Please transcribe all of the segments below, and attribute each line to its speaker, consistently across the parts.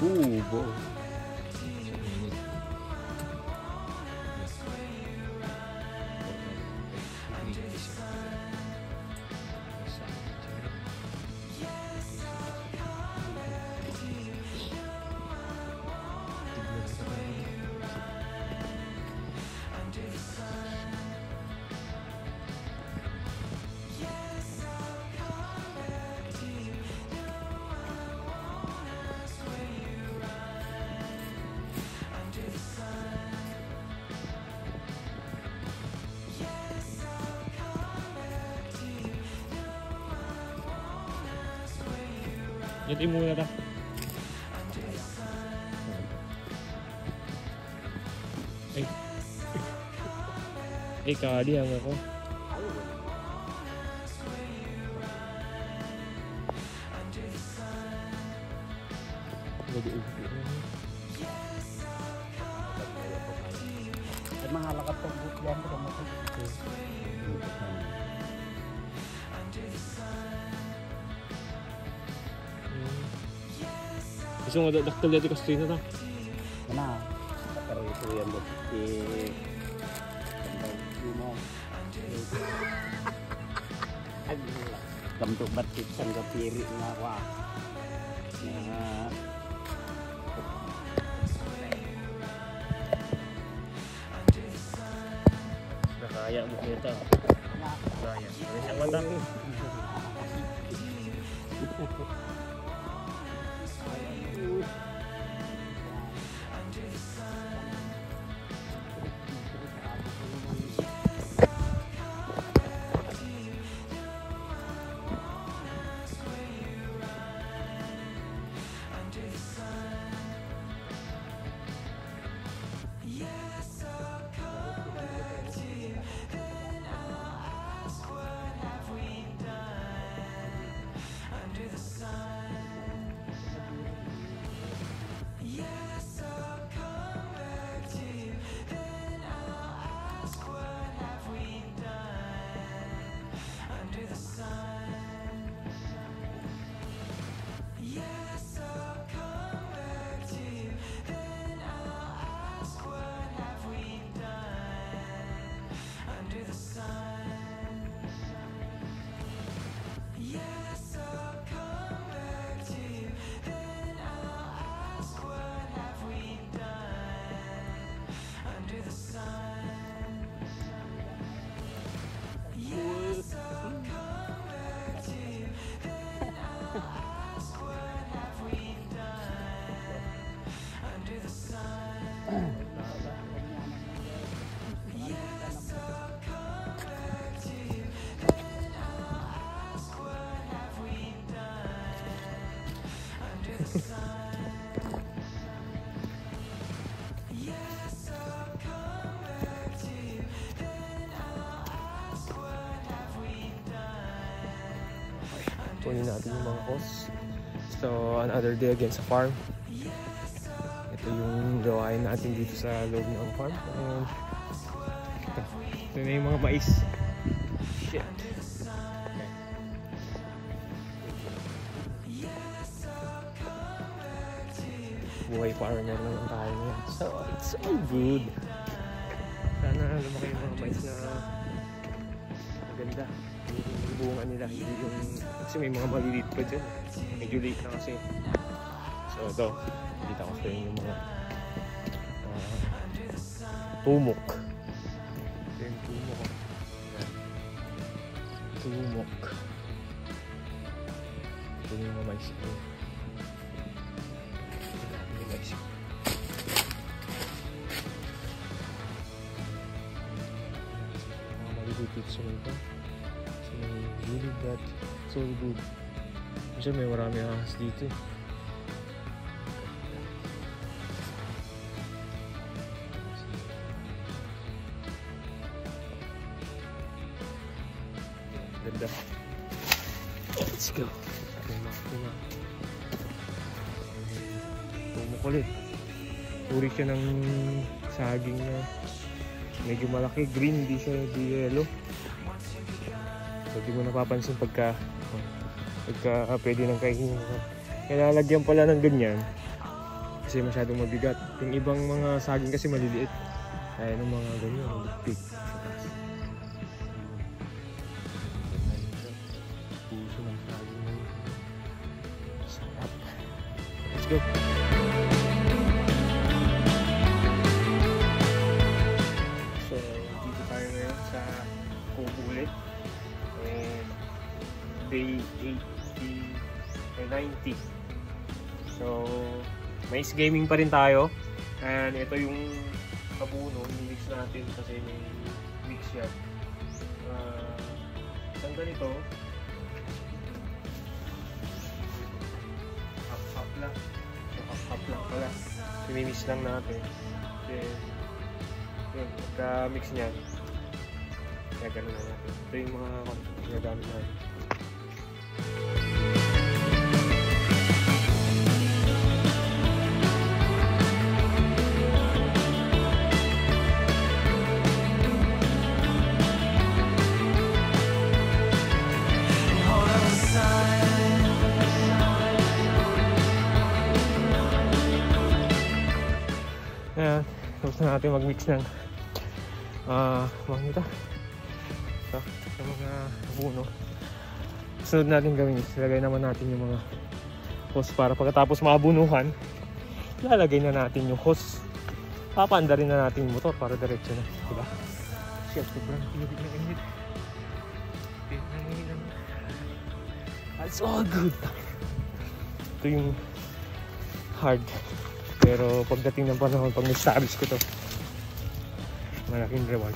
Speaker 1: Bubo. Yatin muna ta. Ay kadi ang ako.
Speaker 2: Ay mga lakat po yan ko mo.
Speaker 1: Gusto mo daktal dito kasi na ta.
Speaker 2: Mana? Pero ito yan mo. Mo. Kamtuk batik sang kapiri nga wa.
Speaker 1: Nakaya mo kita. Nakaya. Ano siyang mantang? Kunin natin yung mga hose. So another day again sa farm. Ito yung gawain natin dito sa loob ng farm. And ito na yung mga mais. Shit. Buhay farmer naman tayo ngayon. So it's all good. Sana lumaki yung mga mais na maganda. Yung bunga nila, hindi yung kasi may mga maliliit pa dyan. Medyo late na kasi. So ito, kita ko sa yung mga tumok. Ito yung tumok. Tumok. Ito yung mga mais ko. Yung mais ko. Mga maliliit sa mga really that so good. Kasi may marami ahas dito. Ganda. Let's go. Tumukulit. Uri siya ng saging na medyo malaki. Green, di siya di yellow. Hindi mo napapansin pagka pwede nang kainin. Kaya lalagyan pala ng ganyan kasi masyadong mabigat. Yung ibang mga saging kasi maliliit. Kaya ng mga ganyan, big sa taas. Puso ng saging na yun. Sarap. Let's go! So, dito tayo ngayon sa Kubo ulit. And day 90. So, mais gaming pa rin tayo. And ito yung kabuno, mix natin kasi may mix yan. Isang ganito, half lang. So, half lang pala. Sinimix lang natin. Then, yun, pagka-mix niyan, kaya gano'n na natin. Ito yung mga ginagamit natin. Ayan, tapos na natin mag-mix ng mga mga buno. Sunod natin gawin is ilagay naman natin yung mga hose para pagkatapos maabunuhan, ilalagay na natin yung hose. Papaanda rin na natin yung motor para diretso na, diba? Shit, sobrang init na init. That's all good. Ito yung hard. Pero pagdating ng panahon, pag na-establish ko to, malaking reward.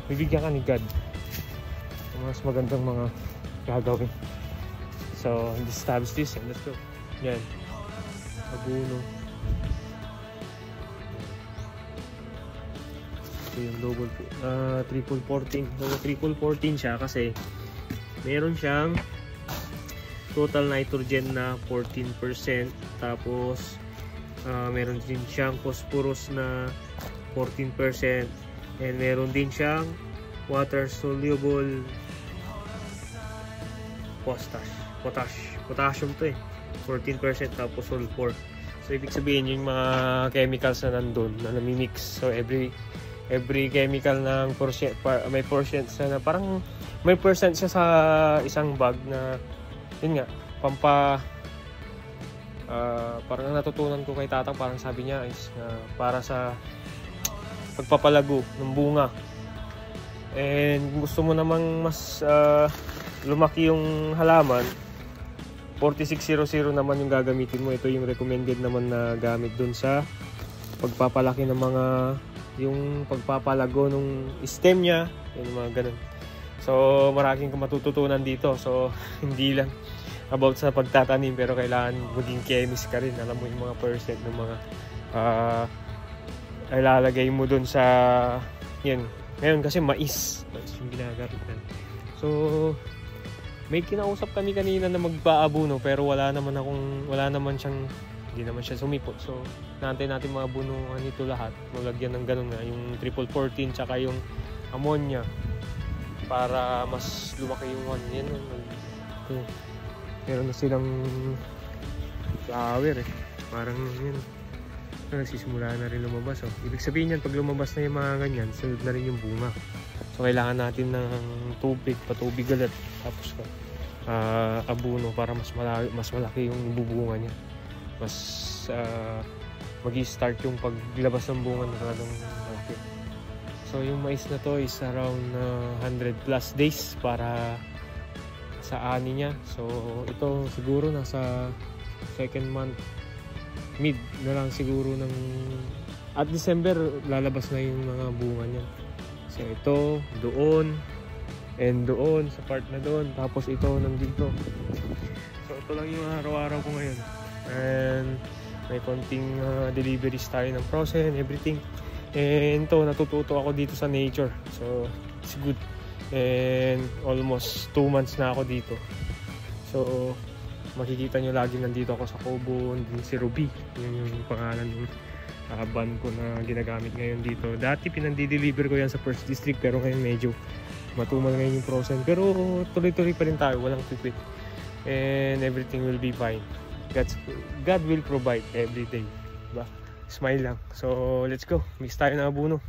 Speaker 1: Bibigyan ka ni God ng mas magandang mga gagawin. So, establish this and let's go. Yan. Abuno. Ito yung triple 14. Triple 14 siya kasi meron siyang total nitrogen na 14%. Tapos, meron din siyang phosphorus na 14%. And meron din siyang water-soluble potassium to eh. 14% tapos sulfur. So, ibig sabihin yung mga chemicals na nandun na namimix. So, every chemical ng may percent na parang may percent siya sa isang bag na yun nga, parang natutunan ko kay tatang, parang sabi niya is para sa pagpapalago ng bunga. And gusto mo namang mas lumaki yung halaman, 4600 naman yung gagamitin mo. Ito yung recommended naman na gamit dun sa pagpapalaki ng mga yung pagpapalago ng stem niya, yung mga ganun. So maraming matututunan dito. So hindi lang about sa pagtatanim, pero kailangan maging chemist ka rin. Alam mo yung mga percent ng mga ilalagay mo dun sa yan. Ngayon kasi mais yung ginagamit natin. So may kinausap kami kanina na magpaabuno, pero hindi naman siya sumipot. So naantay natin mga bunuhan nito lahat, maglagyan ng ganun nga yung triple 14 tsaka yung ammonia para mas lumaki yung one. Yan meron na silang flower eh. Parang yun. Nagsisimula na rin lumabas. Oh. Ibig sabihin yan, pag lumabas na yung mga ganyan, sunod na rin yung bunga. So kailangan natin ng patubig ulit. Tapos abuno para mas malaki yung bubunga niya. Mas mag-i-start yung paglabas ng bunga na talagang malaki. So yung mais na to is around 100 plus days para sa ani niya. So ito siguro nasa second month, mid na lang siguro ng at December lalabas na yung mga bunga niya. So ito doon and doon sa part na doon, tapos ito nandito. So ito lang yung araw-araw ko ngayon. And may konting deliveries tayo ng frozen, everything. And ito, natututo ako dito sa nature. So it's good. And almost 2 months na ako dito. So makikita nyo lagi nandito ako sa Kubo. Din si Ruby, yun yung pangalan ng van ko na ginagamit ngayon dito. Dati pinandi-deliver ko yan sa First District, pero ngayon medyo matumal ngayon yung process. Pero tuloy-tuloy pa rin tayo, walang quit. And everything will be fine. God will provide every day. Diba? Smile lang. So, let's go. Mix tayo ng abono.